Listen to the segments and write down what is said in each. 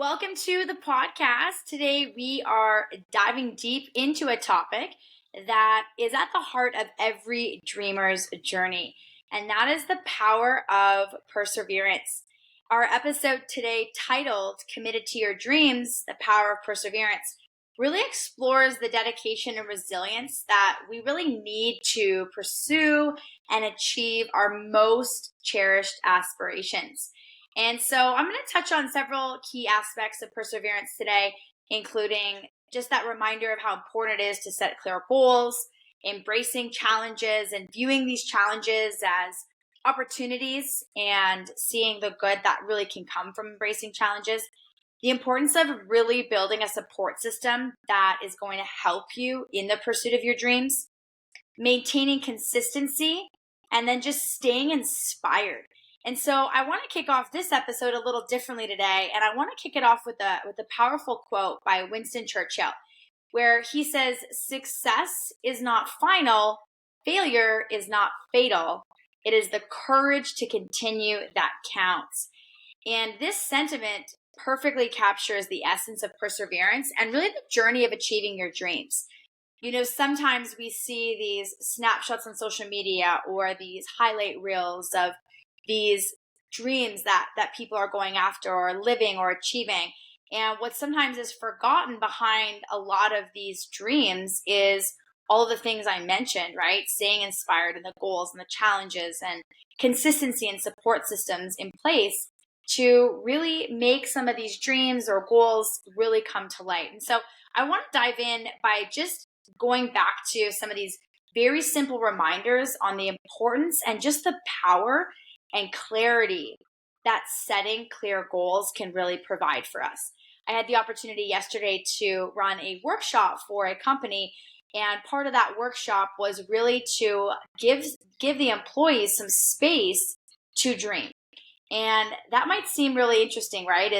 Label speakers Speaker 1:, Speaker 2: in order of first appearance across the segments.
Speaker 1: Welcome to the podcast. Today we are diving deep into a topic that is at the heart of every dreamer's journey, and that is the power of perseverance. Our episode today, titled Committed to Your Dreams, The Power of Perseverance, really explores the dedication and resilience that we really need to pursue and achieve our most cherished aspirations. And so I'm going to touch on several key aspects of perseverance today, including just that reminder of how important it is to set clear goals, embracing challenges and viewing these challenges as opportunities and seeing the good that really can come from embracing challenges, the importance of really building a support system that is going to help you in the pursuit of your dreams, maintaining consistency, and then just staying inspired. And so I want to kick off this episode a little differently today, and I want to kick it off with a powerful quote by Winston Churchill, where he says, "Success is not final, failure is not fatal. It is the courage to continue that counts." And this sentiment perfectly captures the essence of perseverance and really the journey of achieving your dreams. Sometimes we see these snapshots on social media or these highlight reels of these dreams that people are going after or living or achieving. And what sometimes is forgotten behind a lot of these dreams is all the things I mentioned, right? Staying inspired and the goals and the challenges and consistency and support systems in place to really make some of these dreams or goals really come to light. And so I want to dive in by just going back to some of these very simple reminders on the importance and just the power and clarity that setting clear goals can really provide for us. I had the opportunity yesterday to run a workshop for a company, and part of that workshop was really to give the employees some space to dream. And that might seem really interesting, right?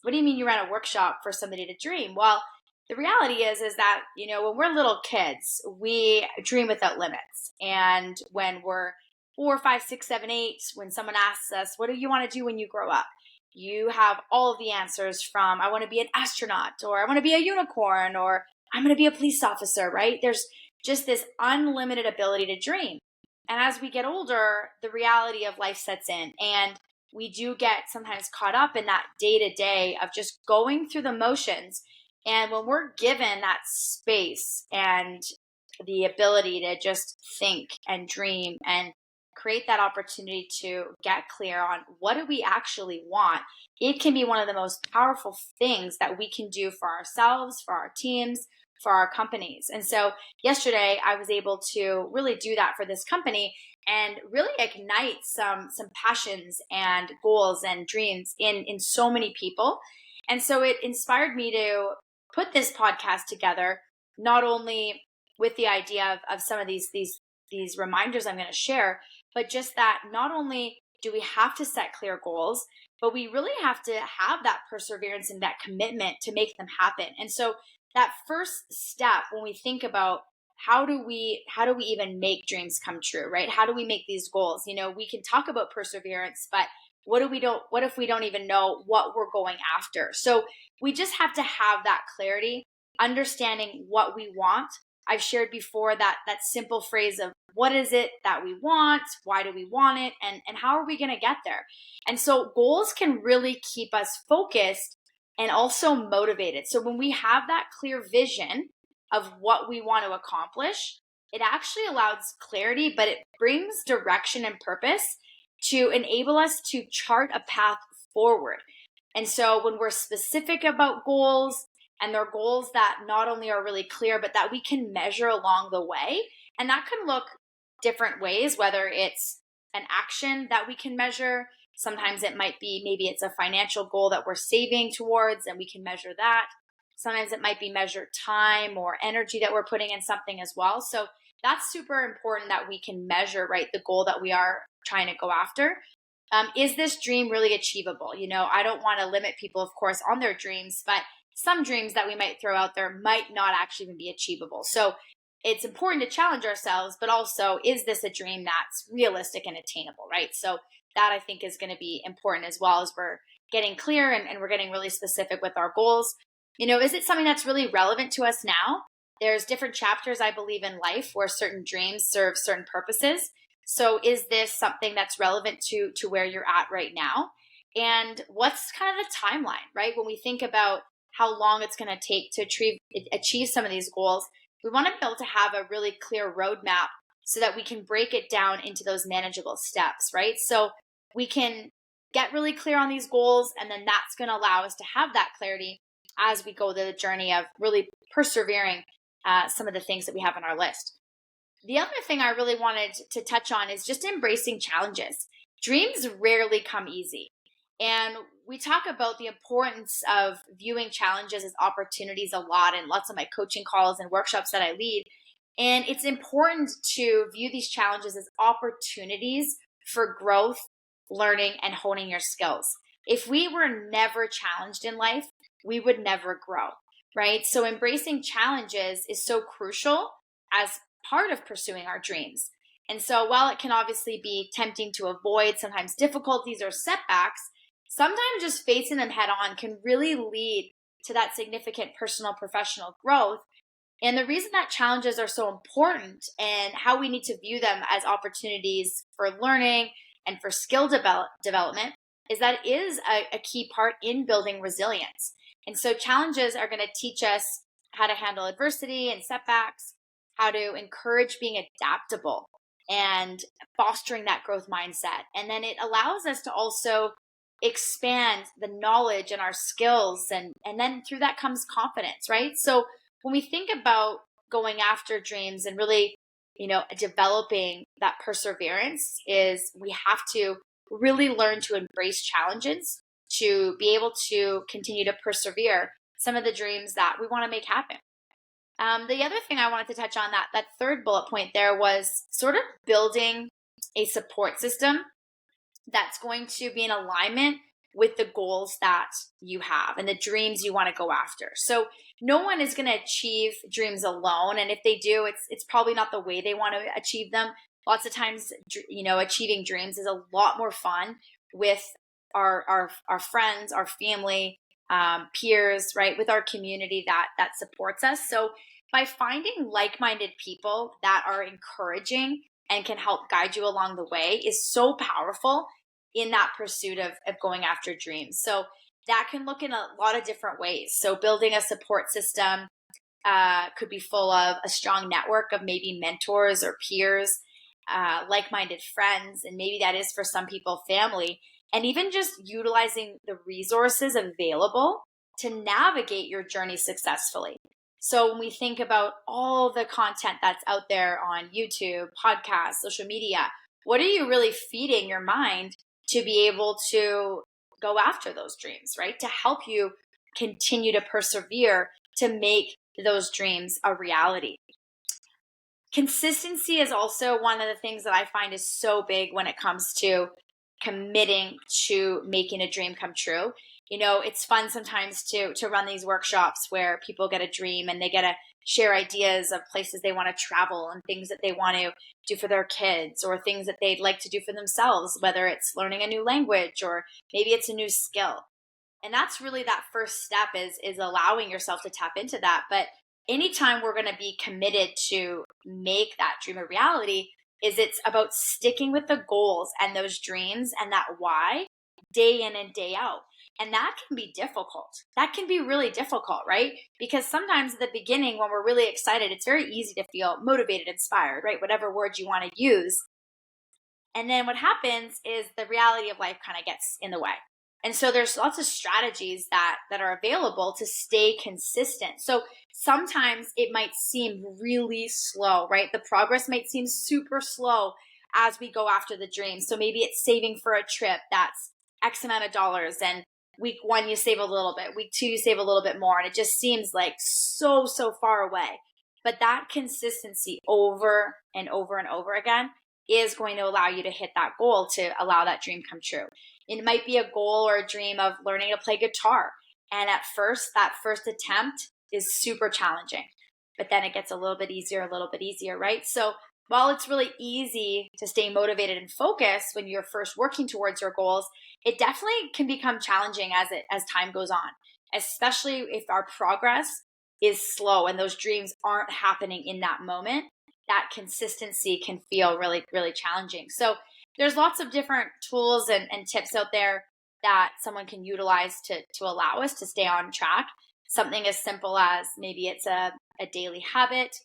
Speaker 1: What do you mean you ran a workshop for somebody to dream? Well, the reality is that, when we're little kids, we dream without limits. And when we're 4, 5, 6, 7, 8, when someone asks us, what do you want to do when you grow up? You have all of the answers from, I want to be an astronaut, or I want to be a unicorn, or I'm going to be a police officer, right? There's just this unlimited ability to dream. And as we get older, the reality of life sets in, and we do get sometimes caught up in that day-to-day of just going through the motions. And when we're given that space and the ability to just think and dream and create that opportunity to get clear on what do we actually want, it can be one of the most powerful things that we can do for ourselves, for our teams, for our companies. And so yesterday I was able to really do that for this company and really ignite some passions and goals and dreams in so many people. And so it inspired me to put this podcast together, not only with the idea of some of these reminders I'm going to share, but just that not only do we have to set clear goals, but we really have to have that perseverance and that commitment to make them happen. And so that first step, when we think about how do we even make dreams come true, right? How do we make these goals? We can talk about perseverance, but what if we don't even know what we're going after? So we just have to have that clarity, understanding what we want. I've shared before that simple phrase of what is it that we want? Why do we want it? And how are we going to get there? And so goals can really keep us focused and also motivated. So when we have that clear vision of what we want to accomplish, it actually allows clarity, but it brings direction and purpose to enable us to chart a path forward. And so when we're specific about goals, and they're goals that not only are really clear, but that we can measure along the way, and that can look different ways, whether it's an action that we can measure. Sometimes it might be, maybe it's a financial goal that we're saving towards and we can measure that. Sometimes it might be measured time or energy that we're putting in something as well. So that's super important that we can measure, right, the goal that we are trying to go after. Is this dream really achievable? I don't want to limit people, of course, on their dreams, but some dreams that we might throw out there might not actually even be achievable. So it's important to challenge ourselves, but also, is this a dream that's realistic and attainable, right? So that I think is going to be important as well as we're getting clear and we're getting really specific with our goals. Is it something that's really relevant to us now? There's different chapters, I believe, in life where certain dreams serve certain purposes. So is this something that's relevant to where you're at right now? And what's kind of the timeline, right? When we think about how long it's going to take to achieve some of these goals, we want to be able to have a really clear roadmap so that we can break it down into those manageable steps, right? So we can get really clear on these goals, and then that's going to allow us to have that clarity as we go through the journey of really persevering some of the things that we have on our list. The other thing I really wanted to touch on is just embracing challenges. Dreams rarely come easy. And we talk about the importance of viewing challenges as opportunities a lot in lots of my coaching calls and workshops that I lead. And it's important to view these challenges as opportunities for growth, learning, and honing your skills. If we were never challenged in life, we would never grow, right? So embracing challenges is so crucial as part of pursuing our dreams. And so while it can obviously be tempting to avoid sometimes difficulties or setbacks, sometimes just facing them head on can really lead to that significant personal, professional growth. And the reason that challenges are so important and how we need to view them as opportunities for learning and for skill development is that it is a key part in building resilience. And so challenges are going to teach us how to handle adversity and setbacks, how to encourage being adaptable and fostering that growth mindset. And then it allows us to also expand the knowledge and our skills. And then through that comes confidence, right? So when we think about going after dreams and really, developing that perseverance, is we have to really learn to embrace challenges to be able to continue to persevere some of the dreams that we want to make happen. The other thing I wanted to touch on, that third bullet point there, was sort of building a support system that's going to be in alignment with the goals that you have and the dreams you want to go after. So no one is going to achieve dreams alone. And if they do, it's probably not the way they want to achieve them. Lots of times, achieving dreams is a lot more fun with our friends, our family, peers, right? With our community that supports us. So by finding like-minded people that are encouraging and can help guide you along the way is so powerful in that pursuit of going after dreams. So that can look in a lot of different ways. So building a support system could be full of a strong network of maybe mentors or peers, like-minded friends, and maybe that is for some people family, and even just utilizing the resources available to navigate your journey successfully. So when we think about all the content that's out there on YouTube, podcasts, social media, what are you really feeding your mind to be able to go after those dreams, right? To help you continue to persevere to make those dreams a reality. Consistency is also one of the things that I find is so big when it comes to committing to making a dream come true. It's fun sometimes to run these workshops where people get a dream and they get to share ideas of places they want to travel and things that they want to do for their kids or things that they'd like to do for themselves, whether it's learning a new language or maybe it's a new skill. And that's really that first step is allowing yourself to tap into that. But anytime we're going to be committed to make that dream a reality, it's about sticking with the goals and those dreams and that why day in and day out. And that can be difficult. That can be really difficult, right? Because sometimes at the beginning, when we're really excited, it's very easy to feel motivated, inspired, right? Whatever word you want to use. And then what happens is the reality of life kind of gets in the way. And so there's lots of strategies that are available to stay consistent. So sometimes it might seem really slow, right? The progress might seem super slow as we go after the dream. So maybe it's saving for a trip that's X amount of dollars, and week 1 you save a little bit, week 2 you save a little bit more, and it just seems like so far away. But that consistency over and over and over again is going to allow you to hit that goal to allow that dream come true. It might be a goal or a dream of learning to play guitar. And at first, that first attempt is super challenging, but then it gets a little bit easier, right? So while it's really easy to stay motivated and focused when you're first working towards your goals, it definitely can become challenging as time goes on, especially if our progress is slow and those dreams aren't happening in that moment. That consistency can feel really, really challenging. So there's lots of different tools and tips out there that someone can utilize to allow us to stay on track. Something as simple as maybe it's a daily habit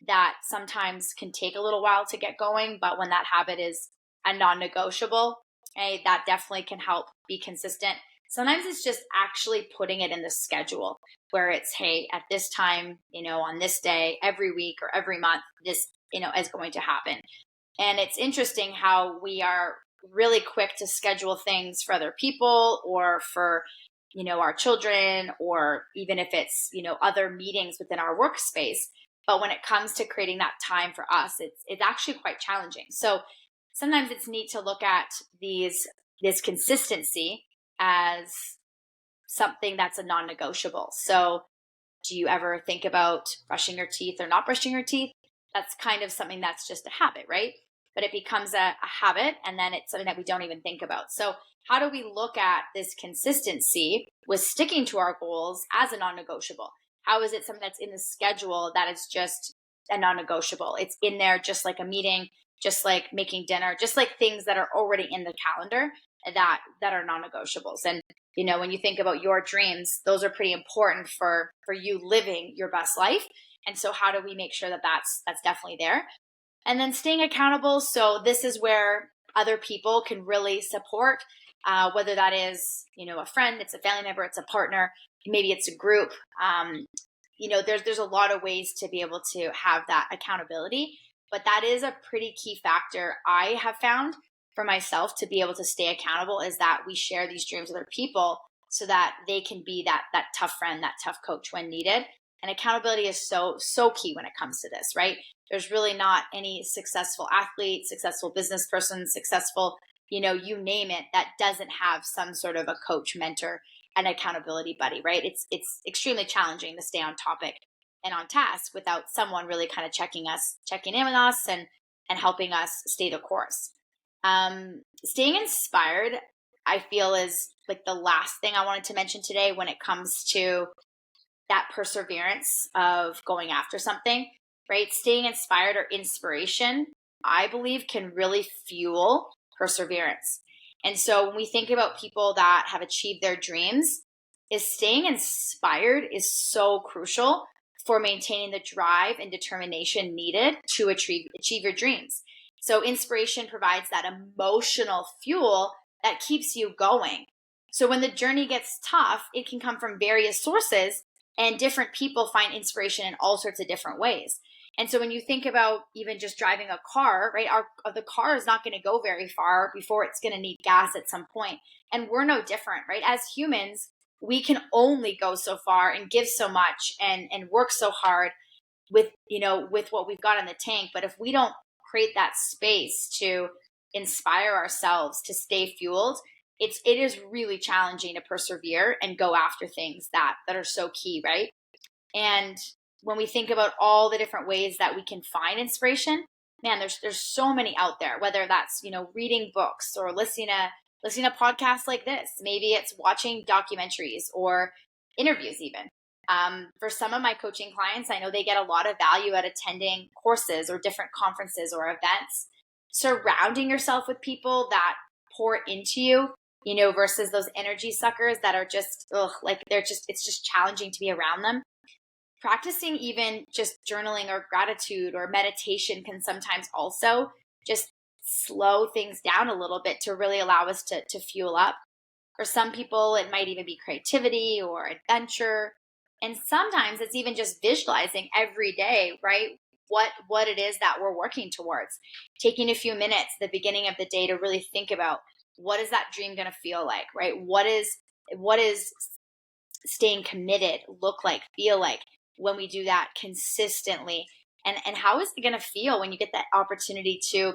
Speaker 1: that sometimes can take a little while to get going, but when that habit is a non-negotiable, that definitely can help be consistent. Sometimes it's just actually putting it in the schedule where it's, hey, at this time, on this day, every week or every month, this, is going to happen. And it's interesting how we are really quick to schedule things for other people or for, our children, or even if it's, other meetings within our workspace. But when it comes to creating that time for us, it's actually quite challenging. So sometimes it's neat to look at this consistency as something that's a non-negotiable. So do you ever think about brushing your teeth or not brushing your teeth? That's kind of something that's just a habit, right? But it becomes a habit, and then it's something that we don't even think about. So how do we look at this consistency with sticking to our goals as a non-negotiable? How is it something that's in the schedule that is just a non-negotiable? It's in there just like a meeting, just like making dinner, just like things that are already in the calendar that are non-negotiables. And when you think about your dreams, those are pretty important for you living your best life. And so how do we make sure that that's definitely there? And then staying accountable. So this is where other people can really support, whether that is, a friend, it's a family member, it's a partner, maybe it's a group. There's a lot of ways to be able to have that accountability, but that is a pretty key factor I have found for myself to be able to stay accountable, is that we share these dreams with other people so that they can be that tough friend, that tough coach when needed. And accountability is so key when it comes to this, right? There's really not any successful athlete, successful business person, successful, you name it, that doesn't have some sort of a coach, mentor, and accountability buddy, right? It's extremely challenging to stay on topic and on task without someone really kind of checking in with us and helping us stay the course. Staying inspired, I feel, is like the last thing I wanted to mention today when it comes to that perseverance of going after something, right? Staying inspired, or inspiration, I believe, can really fuel perseverance. And so when we think about people that have achieved their dreams, is staying inspired is so crucial for maintaining the drive and determination needed to achieve your dreams. So inspiration provides that emotional fuel that keeps you going. So when the journey gets tough, it can come from various sources, and different people find inspiration in all sorts of different ways. And so when you think about even just driving a car, right, the car is not going to go very far before it's going to need gas at some point. And we're no different, right? As humans, we can only go so far and give so much and work so hard with what we've got in the tank. But if we don't create that space to inspire ourselves to stay fueled, it is really challenging to persevere and go after things that are so key, right? And when we think about all the different ways that we can find inspiration, man, there's so many out there, whether that's, reading books or listening to podcasts like this. Maybe it's watching documentaries or interviews even. For some of my coaching clients, I know they get a lot of value at attending courses or different conferences or events. Surrounding yourself with people that pour into you, versus those energy suckers that are just, it's just challenging to be around them. Practicing even just journaling or gratitude or meditation can sometimes also just slow things down a little bit to really allow us to fuel up. For some people, it might even be creativity or adventure. And sometimes it's even just visualizing every day, right? What it is that we're working towards. Taking a few minutes at the beginning of the day to really think about, what is that dream going to feel like, right? What is staying committed look like, feel like when we do that consistently? And how is it going to feel when you get that opportunity to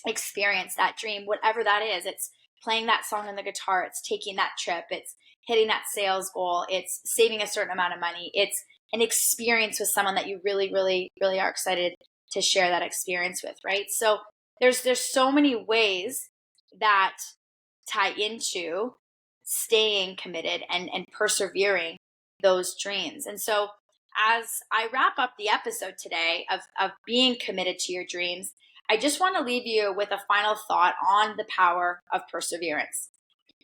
Speaker 1: experience that dream, whatever that is? It's playing that song on the guitar, it's taking that trip, it's hitting that sales goal, it's saving a certain amount of money, it's an experience with someone that you really, really, really are excited to share that experience with, right? So there's so many ways that tie into staying committed and persevering those dreams. And so, as I wrap up the episode today of being committed to your dreams, I just want to leave you with a final thought on the power of perseverance.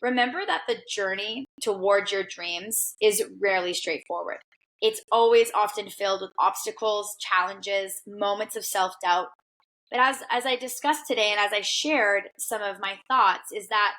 Speaker 1: Remember that the journey towards your dreams is rarely straightforward. It's always often filled with obstacles, challenges, moments of self-doubt. But as I discussed today and as I shared some of my thoughts, is that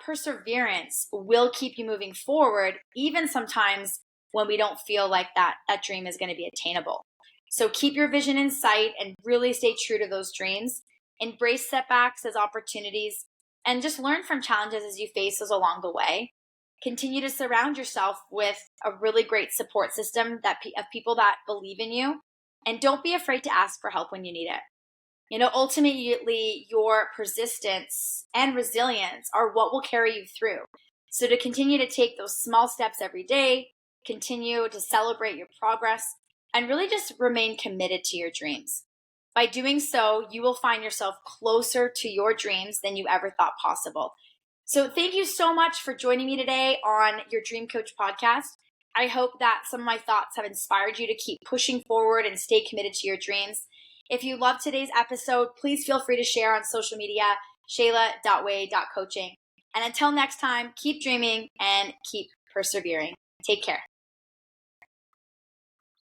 Speaker 1: perseverance will keep you moving forward, even sometimes when we don't feel like that dream is going to be attainable. So keep your vision in sight and really stay true to those dreams. Embrace setbacks as opportunities and just learn from challenges as you face those along the way. Continue to surround yourself with a really great support system of people that believe in you. And don't be afraid to ask for help when you need it. Ultimately, your persistence and resilience are what will carry you through. So to continue to take those small steps every day, continue to celebrate your progress, and really just remain committed to your dreams. By doing so, you will find yourself closer to your dreams than you ever thought possible. So thank you so much for joining me today on your Dream Coach podcast. I hope that some of my thoughts have inspired you to keep pushing forward and stay committed to your dreams. If you loved today's episode, please feel free to share on social media, shayla.way.coaching. And until next time, keep dreaming and keep persevering. Take care.